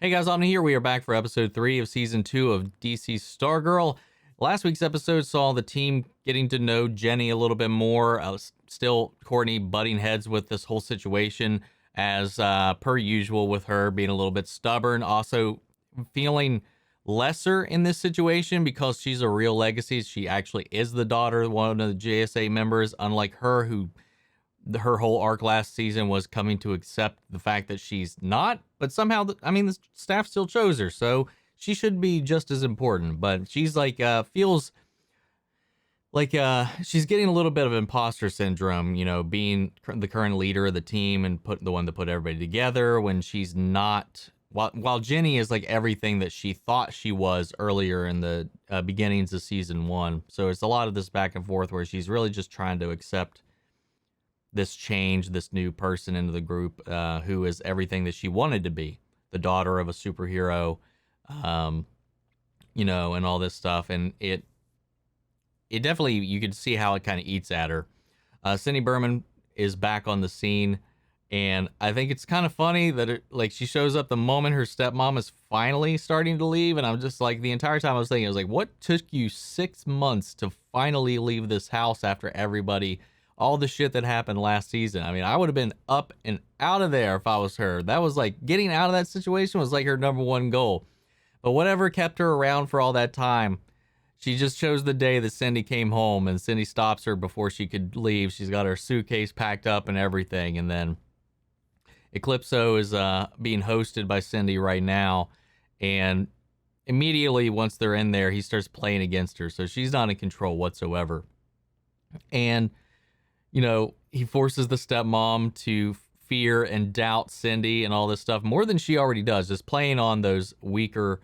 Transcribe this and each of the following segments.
Hey guys, I'm here. We are back for episode 3 of season 2 of DC's Stargirl. Last week's episode saw the team getting to know Jenny a little bit more. Still, Courtney butting heads with this whole situation as per usual, with her being a little bit stubborn. Also feeling lesser in this situation because she's a real legacy. She actually is the daughter of one of the JSA members, unlike her, who her whole arc last season was coming to accept the fact that she's not, but somehow, the staff still chose her, so she should be just as important. But she's like, feels like she's getting a little bit of imposter syndrome, being the current leader of the team and the one to put everybody together when she's not. While Jenny is like everything that she thought she was earlier in the beginnings of season 1. So it's a lot of this back and forth where she's really just trying to accept this change, this new person into the group, who is everything that she wanted to be, the daughter of a superhero, and all this stuff. And it definitely, you could see how it kind of eats at her. Cindy Burman is back on the scene, and I think it's kind of funny that she shows up the moment her stepmom is finally starting to leave. And I'm just like, the entire time I was like, what took you 6 months to finally leave this house after all the shit that happened last season? I mean, I would have been up and out of there if I was her. That was like, getting out of that situation was like her number one goal. But whatever kept her around for all that time, she just chose the day that Cindy came home, and Cindy stops her before she could leave. She's got her suitcase packed up and everything. And then Eclipso is being hosted by Cindy right now. And immediately once they're in there, he starts playing against her. So she's not in control whatsoever. And he forces the stepmom to fear and doubt Cindy and all this stuff more than she already does, just playing on those weaker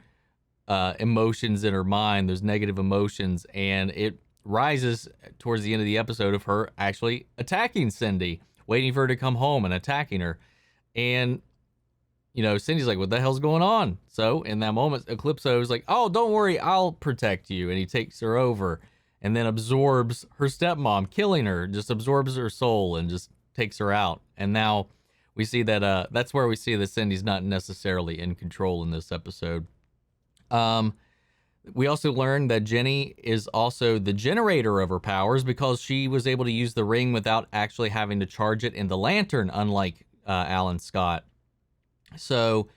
emotions in her mind, those negative emotions. And it rises towards the end of the episode of her actually attacking Cindy, waiting for her to come home and attacking her. And, Cindy's like, what the hell's going on? So in that moment, Eclipso is like, oh, don't worry, I'll protect you. And he takes her over and then absorbs her stepmom, killing her, just absorbs her soul and just takes her out. And now we see that that's where we see that Cindy's not necessarily in control in this episode. We also learned that Jenny is also the generator of her powers because she was able to use the ring without actually having to charge it in the lantern, unlike Alan Scott. So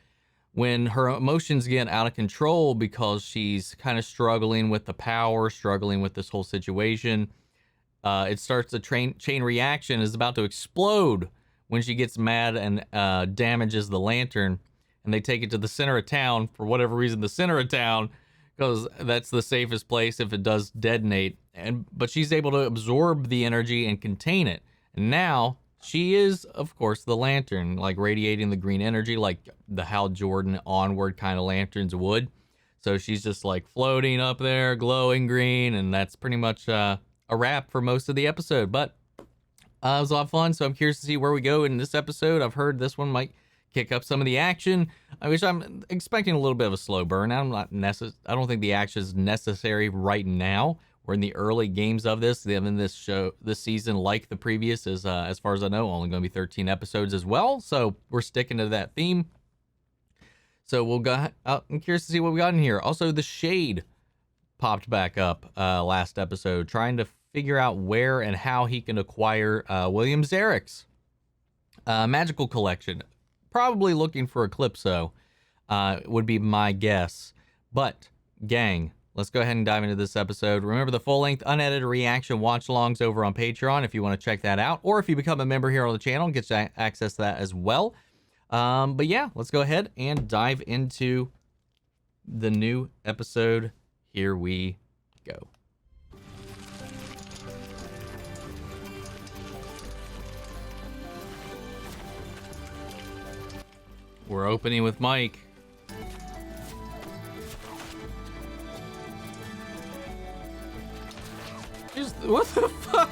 when her emotions get out of control because she's kind of struggling with the power, struggling with this whole situation, it starts a chain reaction, is about to explode when she gets mad and damages the lantern. And they take it to the center of town, for whatever reason, the center of town, because that's the safest place if it does detonate. But she's able to absorb the energy and contain it. And now she is, of course, the lantern, like radiating the green energy, like the Hal Jordan Onward kind of lanterns would. So she's just like floating up there, glowing green, and that's pretty much a wrap for most of the episode. But it was a lot of fun, so I'm curious to see where we go in this episode. I've heard this one might kick up some of the action, which I'm expecting a little bit of a slow burn. I don't think the action is necessary right now. We're in the early games of this. This season, like the previous, is as far as I know, only going to be 13 episodes as well. So we're sticking to that theme. So we'll go out. I'm curious to see what we got in here. Also, the Shade popped back up last episode, trying to figure out where and how he can acquire William Zarek's magical collection. Probably looking for Eclipso, would be my guess. But, gang, let's go ahead and dive into this episode. Remember the full-length, unedited reaction watch-alongs over on Patreon if you want to check that out. Or if you become a member here on the channel, get access to that as well. But yeah, let's go ahead and dive into the new episode. Here we go. We're opening with Mike. What the fuck?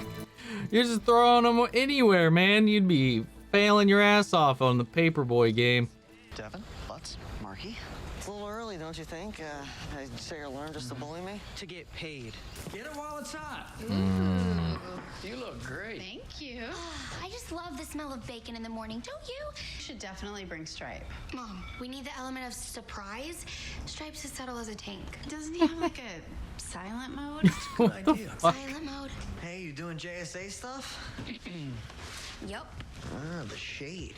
You're just throwing them anywhere, man. You'd be failing your ass off on the Paperboy game. Devin, Lutz, Marky. It's a little early silly, don't you think? I set your alarm just to bully me? To get paid. Get it while it's hot. You look great. Thank you. I just love the smell of bacon in the morning, don't you? Should definitely bring Stripe. Mom, we need the element of surprise. Stripe's as subtle as a tank. Doesn't he have like a silent mode? Good idea. Silent mode. Hey, you doing JSA stuff? Yup. Ah, the shade.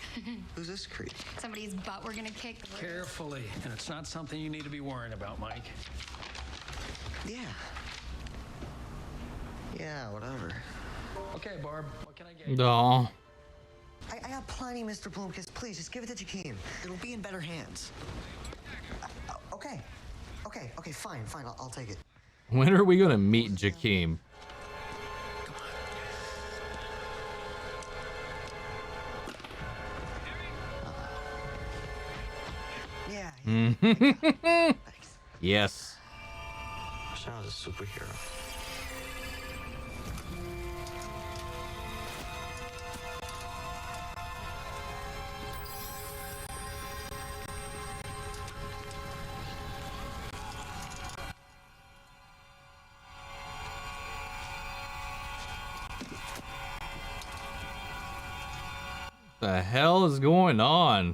Who's this creep? Somebody's butt we're gonna kick. Carefully. And it's not something you need to be worrying about, Mike. Yeah. Yeah, whatever. Okay, Barb, what can I get you? No. I got plenty, Mr. Bloomkiss. Please, just give it to Jakeem. It'll be in better hands. Okay. Okay, fine. I'll take it. When are we gonna meet Jakeem? Yeah. Thanks. Yes. Wish I was a superhero. The hell is going on?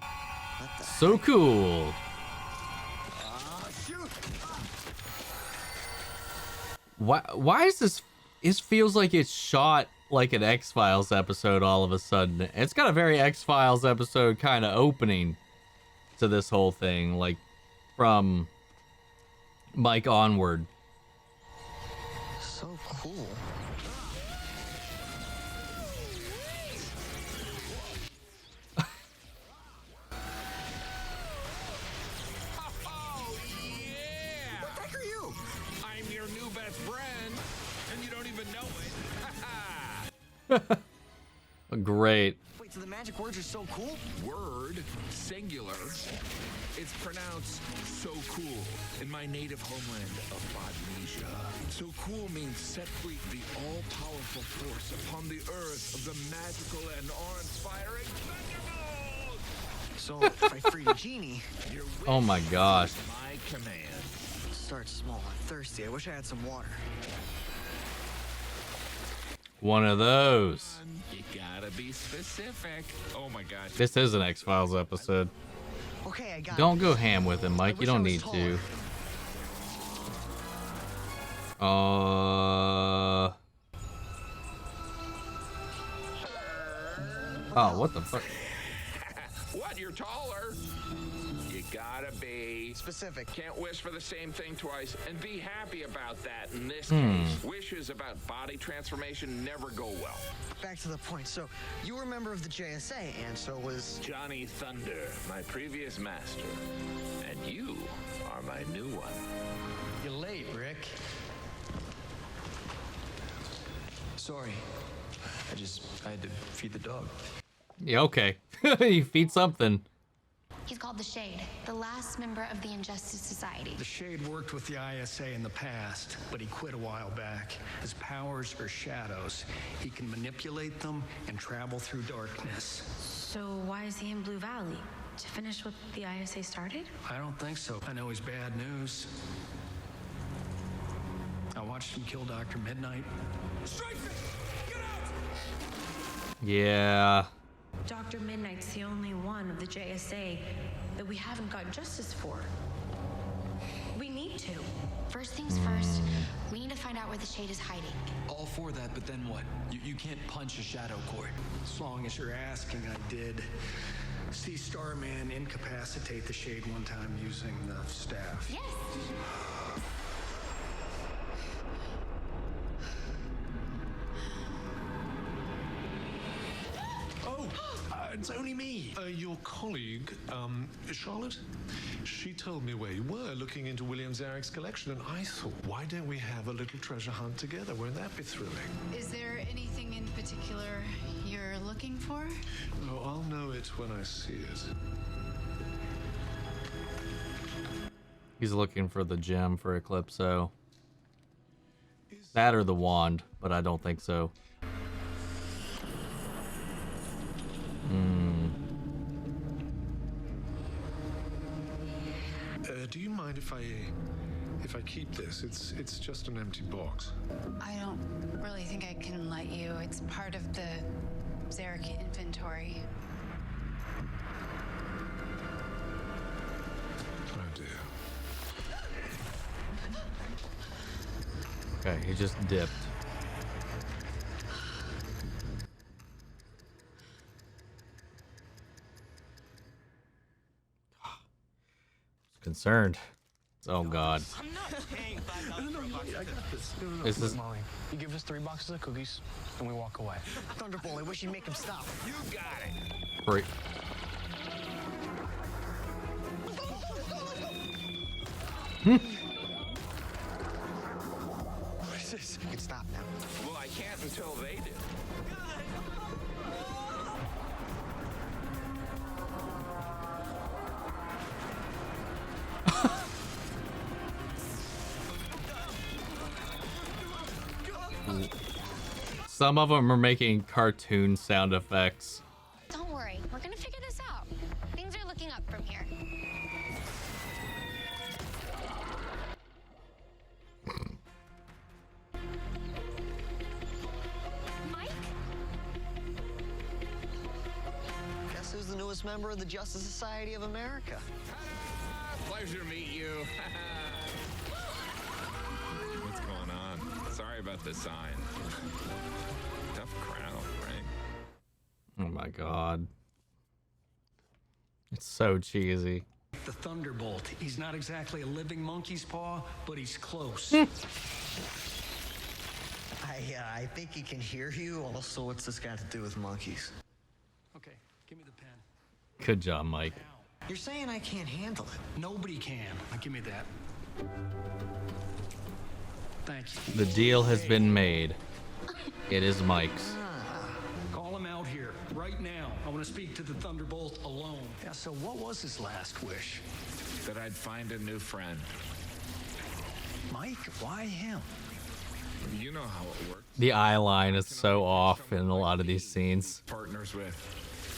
So cool. Why is this? It feels like it's shot like an X-Files episode all of a sudden. It's got a very X-Files episode kind of opening to this whole thing, like from Mike onward. So cool. Great. Wait, so the magic words are so cool? Word, singular. It's pronounced so cool in my native homeland of Bodnesia. So cool means set free the all-powerful force upon the earth of the magical and awe-inspiring Thunderbolt! So if I free a genie, Your wish Oh my gosh. is my command. start small. I'm thirsty. I wish I had some water. One of those. You gotta be specific. Oh my gosh. This is an X-Files episode. Okay, I got Don't it. go ham with him, Mike. You wish I don't was need taller. to. Oh, what the fuck? What? You're taller? You gotta be Specific. Can't wish for the same thing twice and be happy about that in this case. Wishes about body transformation never go well. Back to the point. So, you were a member of the JSA, and so was... Johnny Thunder, my previous master. And you are my new one. You're late, Rick. Sorry. I had to feed the dog. Yeah, okay. You feed something. He's called the Shade, the last member of the Injustice Society. The Shade worked with the ISA in the past, but he quit a while back. His powers are shadows. He can manipulate them and travel through darkness. So why is he in Blue Valley? To finish what the ISA started? I don't think so. I know he's bad news. I watched him kill Dr. Mid-Nite. Yeah. Dr. Mid-Nite's the only one of the JSA that we haven't got justice for. We need to. First things first, we need to find out where the Shade is hiding. All for that, but then what? You can't punch a shadow court. As long as you're asking, I did see Starman incapacitate the Shade one time using the staff. Yes. It's only me. Your colleague, Charlotte, she told me where you were looking into William Zarek's collection, and I thought, why don't we have a little treasure hunt together? Won't that be thrilling? Is there anything in particular you're looking for? Oh, I'll know it when I see it. He's looking for the gem for Eclipso. That or the wand, but I don't think so. do you mind if I keep this? It's just an empty box. I don't really think I can let you. It's part of the Zarek inventory. Oh dear. Okay, he just dipped. Concerned. Oh God. I'm not paying $5 for a box. I got this. This is Molly, you give us 3 boxes of cookies, and we walk away. Thunderbolt, I wish you'd make him stop. You got it. great. What is this? You can stop now. Well, I can't until they do. Some of them are making cartoon sound effects. Don't worry, we're gonna figure this out. Things are looking up from here. Mike? Guess who's the newest member of the Justice Society of America? Pleasure to meet you. What's going on? Sorry about the sign. Tough crowd, right? Oh my God. It's so cheesy. The Thunderbolt. He's not exactly a living monkey's paw, but he's close. I think he can hear you. Also, what's this got to do with monkeys? Okay, give me the pen. Good job, Mike. You're saying I can't handle it. Nobody can. Now give me that. Thank you. The deal has been made. It is Mike's. Call him out here, right now. I want to speak to the Thunderbolt alone. Yeah, so what was his last wish? That I'd find a new friend. Mike, why him? You know how it works. The eye line is so off in a lot of these scenes. Partners with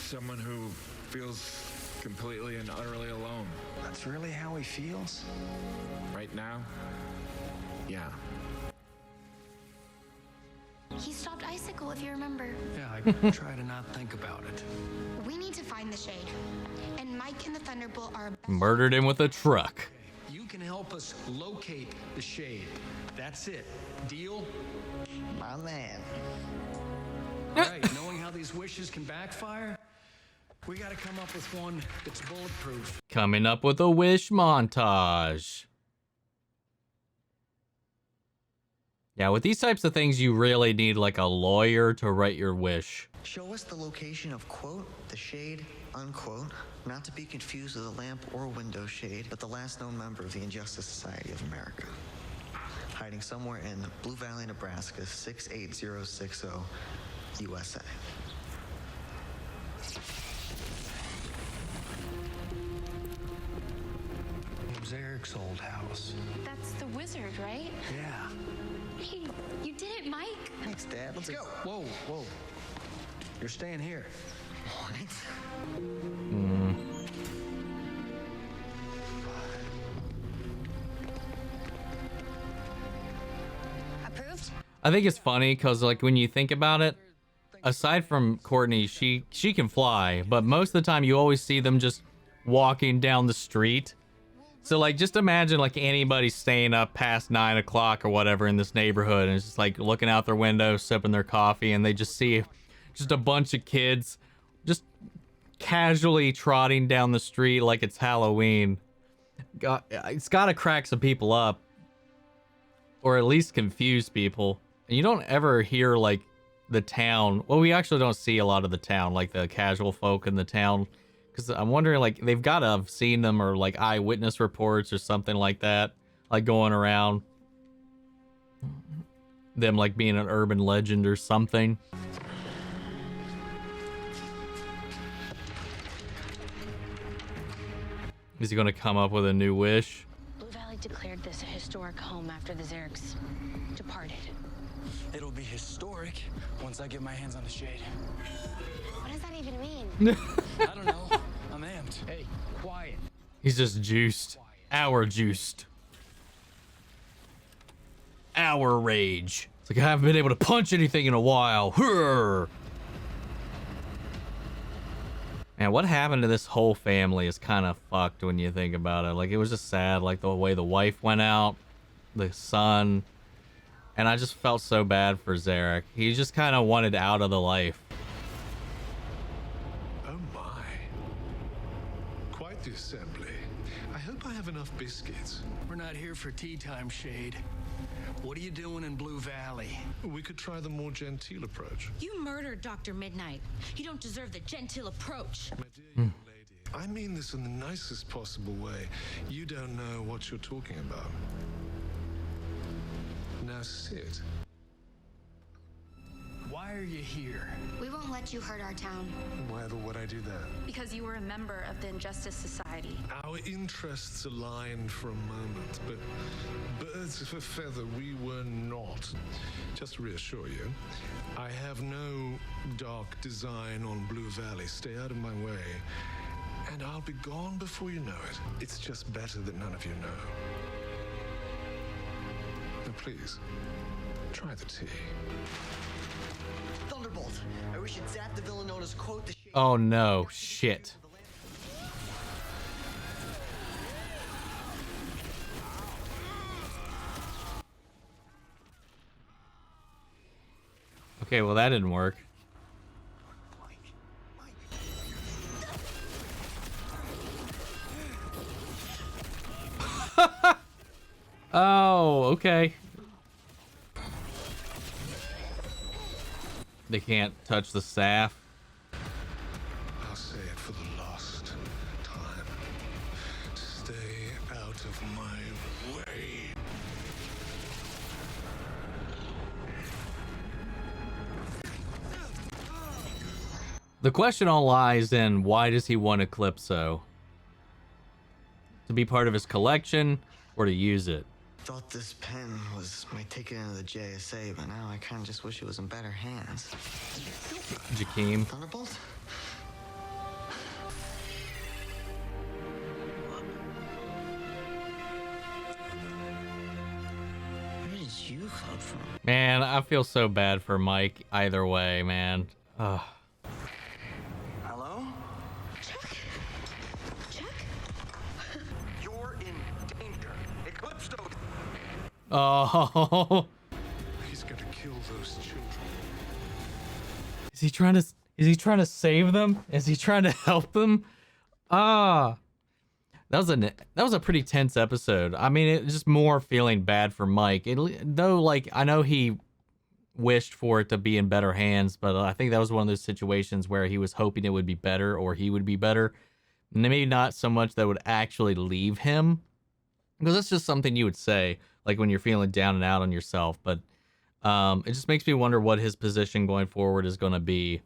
someone who feels completely and utterly alone. That's really how he feels? Right now? Yeah. He stopped Icicle, if you remember. Yeah, I try to not think about it. We need to find the Shade. And Mike and the Thunderbolt are... Murdered him with a truck. You can help us locate the Shade. That's it. Deal? My man. All right, knowing how these wishes can backfire, we got to come up with one that's bulletproof. Coming up with a wish montage. Yeah, with these types of things, you really need like a lawyer to write your wish. Show us the location of, quote, the Shade, unquote, not to be confused with a lamp or window shade, but the last known member of the Injustice Society of America. Hiding somewhere in Blue Valley, Nebraska, 68060, USA. Zarek's old house. That's the wizard, right? Yeah. Hey, you did it, Mike. Thanks, Dad. Let's go. Whoa, whoa. You're staying here. What? Approved? I think it's funny because like when you think about it, aside from Courtney, she can fly, but most of the time you always see them just walking down the street. So like just imagine like anybody staying up past 9 o'clock or whatever in this neighborhood and it's just like looking out their window, sipping their coffee, and they just see just a bunch of kids just casually trotting down the street like it's Halloween. It's got to crack some people up, or at least confuse people. And you don't ever hear like the town. Well, we actually don't see a lot of the town, like the casual folk in the town. Because I'm wondering, like, they've got to have seen them or, like, eyewitness reports or something like that. Like, going around. Them, like, being an urban legend or something. Is he going to come up with a new wish? Blue Valley declared this a historic home after the Zareks departed. It'll be historic once I get my hands on the Shade. What does that even mean? I don't know. I'm amped. Hey, quiet. He's just juiced. Hour juiced. Hour rage. It's like I haven't been able to punch anything in a while. Hurr. Man, what happened to this whole family is kind of fucked when you think about it. Like, it was just sad, like the way the wife went out, the son, and I just felt so bad for Zarek. He just kind of wanted out of the life. Oh my. Quite the assembly. I hope I have enough biscuits. We're not here for tea time, Shade. What are you doing in Blue Valley? We could try the more genteel approach. You murdered Dr. Mid-Nite. You don't deserve the genteel approach. My dear young lady, I mean this in the nicest possible way. You don't know what you're talking about. Now sit. Why are you here? We won't let you hurt our town. Why ever would I do that? Because you were a member of the Injustice Society. Our interests aligned for a moment, but birds of a feather we were not. Just to reassure you, I have no dark design on Blue Valley. Stay out of my way, and I'll be gone before you know it. It's just better that none of you know. Now please, try the tea. Thunderbolt. I wish you'd zap the villain known as quote the shade. Oh no, shit. Okay, well that didn't work. Oh, okay. They can't touch the staff. I'll say it for the last time. Stay out of my way. The question all lies in, why does he want Eclipso? To be part of his collection or to use it? Thought this pen was my ticket into the JSA, but now I kind of just wish it was in better hands. Jakeem. Thunderbolt? Where did you come from? Man, I feel so bad for Mike either way, man. Ugh. Hello? Chuck? Chuck? You're in danger. Eclipso. Oh. He's gonna kill those children. Is he trying to save them? Is he trying to help them? That was a pretty tense episode. I mean, it's just more feeling bad for Mike. Though, like, I know he wished for it to be in better hands, but I think that was one of those situations where he was hoping it would be better or he would be better. Maybe not so much that would actually leave him, because that's just something you would say, like when you're feeling down and out on yourself. But it just makes me wonder what his position going forward is going to be,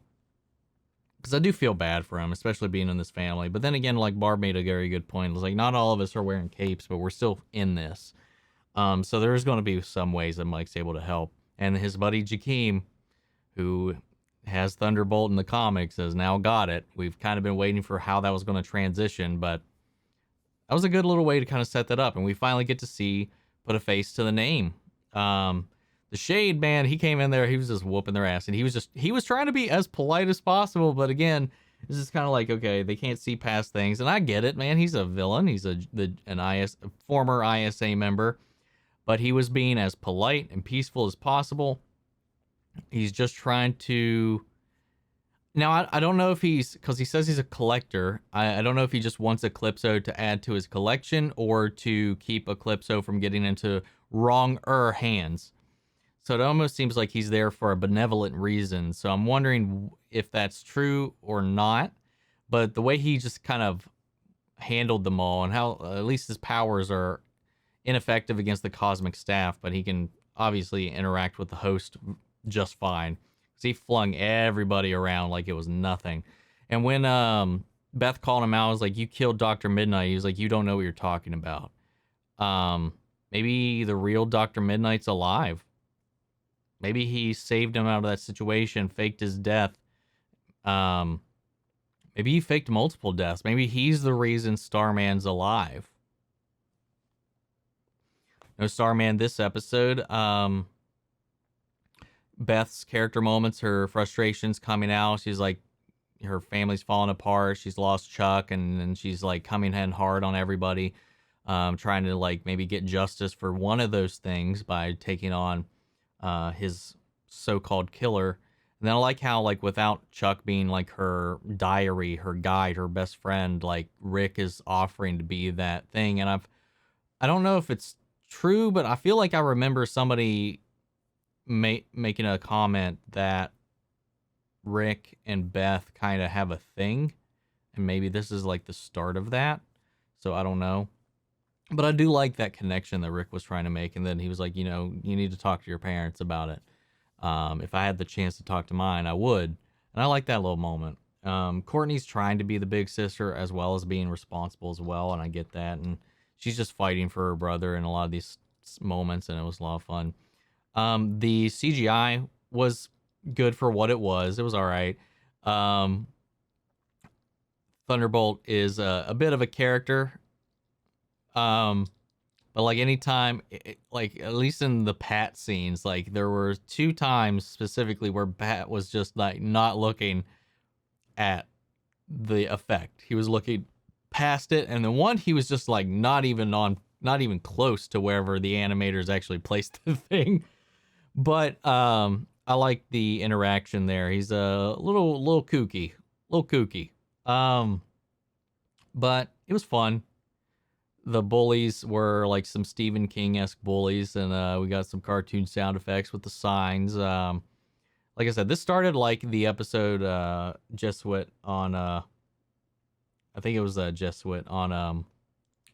because I do feel bad for him, especially being in this family. But then again, like Barb made a very good point. It's like, not all of us are wearing capes, but we're still in this. So there's going to be some ways that Mike's able to help. And his buddy Jakeem, who has Thunderbolt in the comics, has now got it. We've kind of been waiting for how that was going to transition, but that was a good little way to kind of set that up. And we finally get to put a face to the name. The Shade, man, he came in there, he was just whooping their ass, and he was trying to be as polite as possible, but again, this is kind of like, okay, they can't see past things, and I get it, man. He's a villain. He's a former ISA member, but he was being as polite and peaceful as possible. He's just trying to... Now, I don't know if because he says he's a collector, I don't know if he just wants Eclipso to add to his collection or to keep Eclipso from getting into wronger hands. So it almost seems like he's there for a benevolent reason. So I'm wondering if that's true or not. But the way he just kind of handled them all, and how at least his powers are ineffective against the cosmic staff, but he can obviously interact with the host just fine. Because he flung everybody around like it was nothing. And when Beth called him out, I was like, you killed Dr. Mid-Nite. He was like, you don't know what you're talking about. Maybe the real Dr. Mid-Nite's alive. Maybe he saved him out of that situation, faked his death. Maybe he faked multiple deaths. Maybe he's the reason Starman's alive. No Starman this episode. Beth's character moments, her frustrations coming out. She's like, her family's falling apart. She's lost Chuck, and she's like coming in hard on everybody, trying to like maybe get justice for one of those things by taking on his so-called killer. And then I like how, like, without Chuck being like her diary, her guide, her best friend, like Rick is offering to be that thing. And I don't know if it's true, but I feel like I remember somebody making a comment that Rick and Beth kind of have a thing, and maybe this is like the start of that. So I don't know, but I do like that connection that Rick was trying to make. And then he was like, you know, you need to talk to your parents about it. If I had the chance to talk to mine, I would. And I like that little moment. Courtney's trying to be the big sister as well as being responsible as well, and I get that. And she's just fighting for her brother in a lot of these moments, and it was a lot of fun. The CGI was good for what it was. It was all right. Thunderbolt is a bit of a character. But like anytime, like at least in the Pat scenes, like there were 2 times specifically where Pat was just like not looking at the effect. He was looking past it, and the one he was just like not even close to wherever the animators actually placed the thing. But I like the interaction there. He's a little kooky. But it was fun. The bullies were like some Stephen King-esque bullies, and we got some cartoon sound effects with the signs. Like I said, this started like the episode Jesuit on I think it was Jesuit on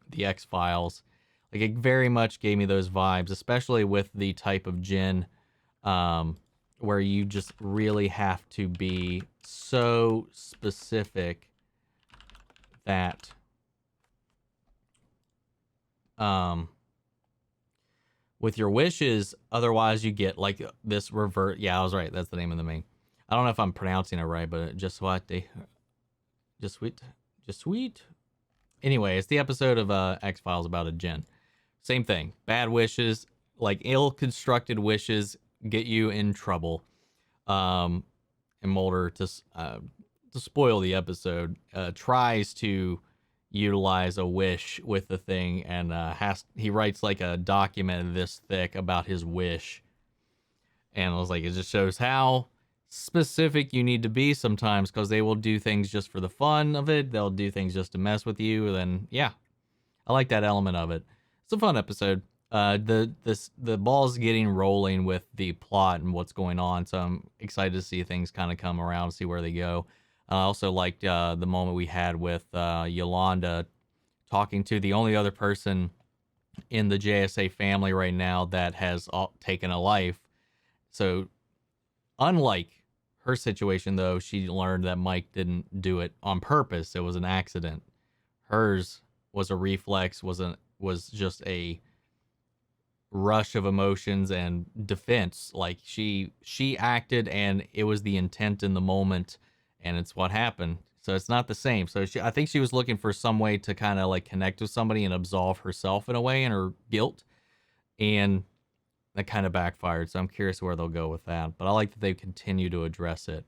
the X-Files. Like it very much gave me those vibes, especially with the type of gin where you just really have to be so specific that with your wishes, otherwise you get like this revert. Yeah, I was right. That's the name of the main. I don't know if I'm pronouncing it right, but just sweet. Anyway, it's the episode of X-Files about a gin. Same thing. Bad wishes, like ill-constructed wishes, get you in trouble. And Mulder, to spoil the episode, tries to utilize a wish with the thing, and he writes like a document this thick about his wish. And I was like, it just shows how specific you need to be sometimes, because they will do things just for the fun of it. They'll do things just to mess with you. Then yeah, I like that element of it. It's a fun episode. The ball's getting rolling with the plot and what's going on, so I'm excited to see things kind of come around, see where they go. I also liked the moment we had with Yolanda talking to the only other person in the JSA family right now that has taken a life. So unlike her situation, though, she learned that Mike didn't do it on purpose. It was an accident. Hers was a reflex, was just a rush of emotions and defense. Like she acted, and it was the intent in the moment, and it's what happened. So it's not the same. So I think she was looking for some way to kind of like connect with somebody and absolve herself in a way, and her guilt, and that kind of backfired. So I'm curious where they'll go with that. But I like that they continue to address it.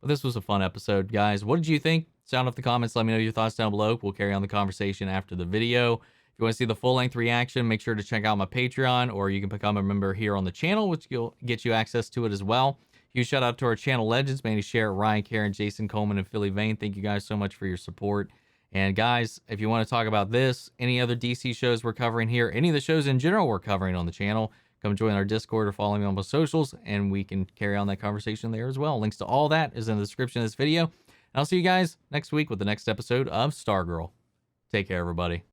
But this was a fun episode, guys. What did you think? Sound off the comments. Let me know your thoughts down below. We'll carry on the conversation after the video. If you want to see the full-length reaction, make sure to check out my Patreon, or you can become a member here on the channel, which will get you access to it as well. Huge shout out to our channel legends, Manny Share, Ryan, Karen, Jason Coleman, and Philly Vane. Thank you guys so much for your support. And guys, if you want to talk about this, any other DC shows we're covering here, any of the shows in general we're covering on the channel, come join our Discord or follow me on both socials, and we can carry on that conversation there as well. Links to all that is in the description of this video. And I'll see you guys next week with the next episode of Stargirl. Take care, everybody.